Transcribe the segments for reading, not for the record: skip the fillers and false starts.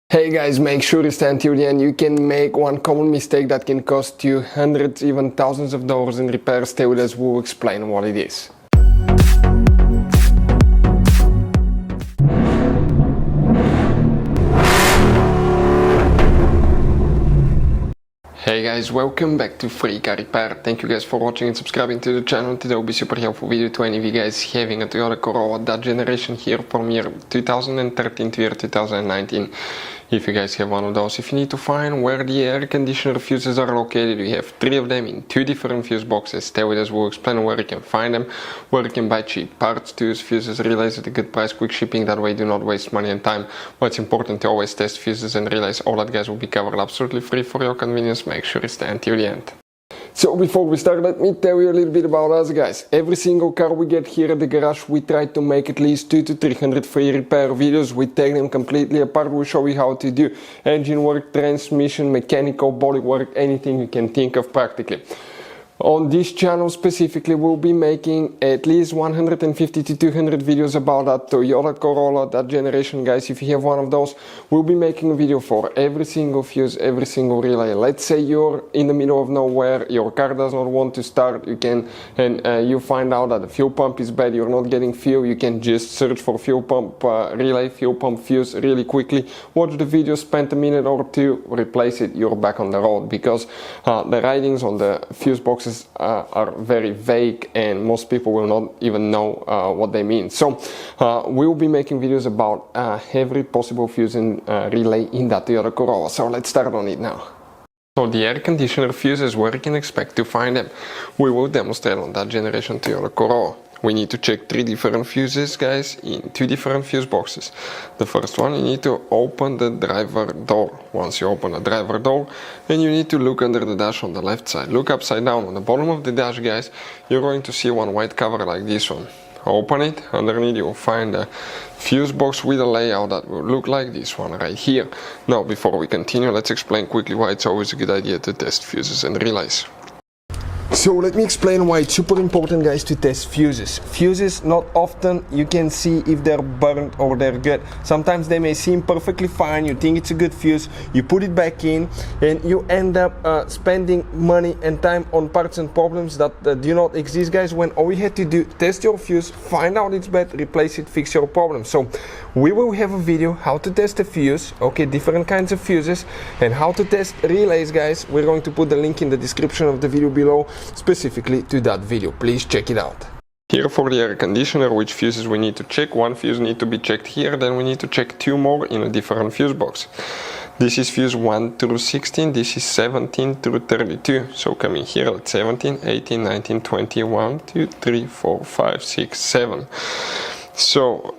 Hey guys, make sure to stay until the end. You can make one common mistake that can cost you hundreds, even thousands of dollars in repairs. Stay with us, we'll explain what it is. Hey guys, welcome back to Free Car Repair. Thank you guys for watching and subscribing to the channel. Today will be super helpful video to any of you guys having a Toyota Corolla, that generation here from year 2013 to year 2019. If you guys have one of those, if you need to find where the air conditioner fuses are located, we have 3 of them in 2 different fuse boxes. Stay with us, we'll explain where you can find them, where you can buy cheap parts, tools, fuses, relays at a good price, quick shipping, that way do not waste money and time. What's important to always test fuses and relays, all that guys will be covered absolutely free for your convenience. Make sure you stay until the end. So before we start, let me tell you a little bit about us guys. Every single car we get here at the garage, we try to make at least 200 to 300 free repair videos. We take them completely apart, we show you how to do engine work, transmission, mechanical, body work, anything you can think of practically. On this channel specifically, we'll be making at least 150 to 200 videos about that Toyota Corolla, that generation guys. If you have one of those, we'll be making a video for every single fuse, every single relay. Let's say you're in the middle of nowhere, your car does not want to start, you can, and you find out that the fuel pump is bad, you're not getting fuel, you can just search for fuel pump relay, fuel pump fuse really quickly, watch the video, spend a minute or two, replace it, you're back on the road, because the writings on the fuse boxes are very vague and most people will not even know what they mean. So we will be making videos about every possible fuse and relay in that Toyota Corolla. So let's start on it now. So the air conditioner fuses, where you can expect to find them, we will demonstrate on that generation Toyota Corolla. We need to check 3 different fuses guys in 2 different fuse boxes. The first one, you need to open the driver door. Once you open the driver door, then you need to look under the dash on the left side. Look upside down on the bottom of the dash guys, you're going to see one white cover like this one. Open it, underneath you will find a fuse box with a layout that will look like this one right here. Now before we continue, let's explain quickly why it's always a good idea to test fuses and relays. So let me explain why it's super important guys to test fuses. Fuses, not often you can see if they're burnt or they're good. Sometimes they may seem perfectly fine, you think it's a good fuse, you put it back in and you end up spending money and time on parts and problems that do not exist guys, when all you had to do, test your fuse, find out it's bad, replace it, fix your problem. So we will have a video how to test a fuse, okay, different kinds of fuses, and how to test relays guys. We're going to put the link in the description of the video below specifically to that video. Please check it out. Here for the air conditioner, which fuses we need to check. One fuse need to be checked here, then we need to check 2 more in a different fuse box. This is fuse 1 through 16, this is 17 through 32. So coming here at 17, 18, 19, 20, 1, 2, 3, 4, 5, 6, 7. So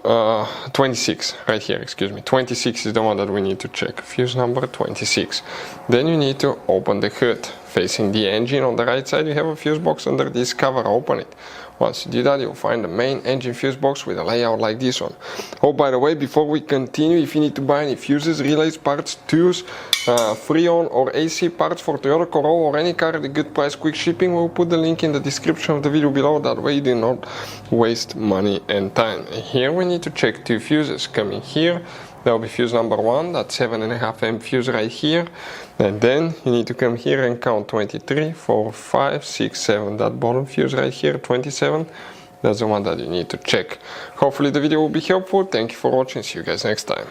26 right here, excuse me, 26 is the one that we need to check, fuse number 26. Then you need to open the hood. Facing the engine on the right side, you have a fuse box under this cover. Open it. Once you do that, you'll find the main engine fuse box with a layout like this one. Oh, by the way, before we continue, if you need to buy any fuses, relays, parts, tools, Freon or AC parts for Toyota Corolla or any car at a good price, quick shipping, we'll put the link in the description of the video below. That way you do not waste money and time. Here we need to check 2 fuses. Coming here, there will be fuse number 1, that's 7.5 amp fuse right here. And then you need to come here and count 23, 4, 5, 6, 7. That bottom fuse right here, 27. That's the one that you need to check. Hopefully the video will be helpful. Thank you for watching. See you guys next time.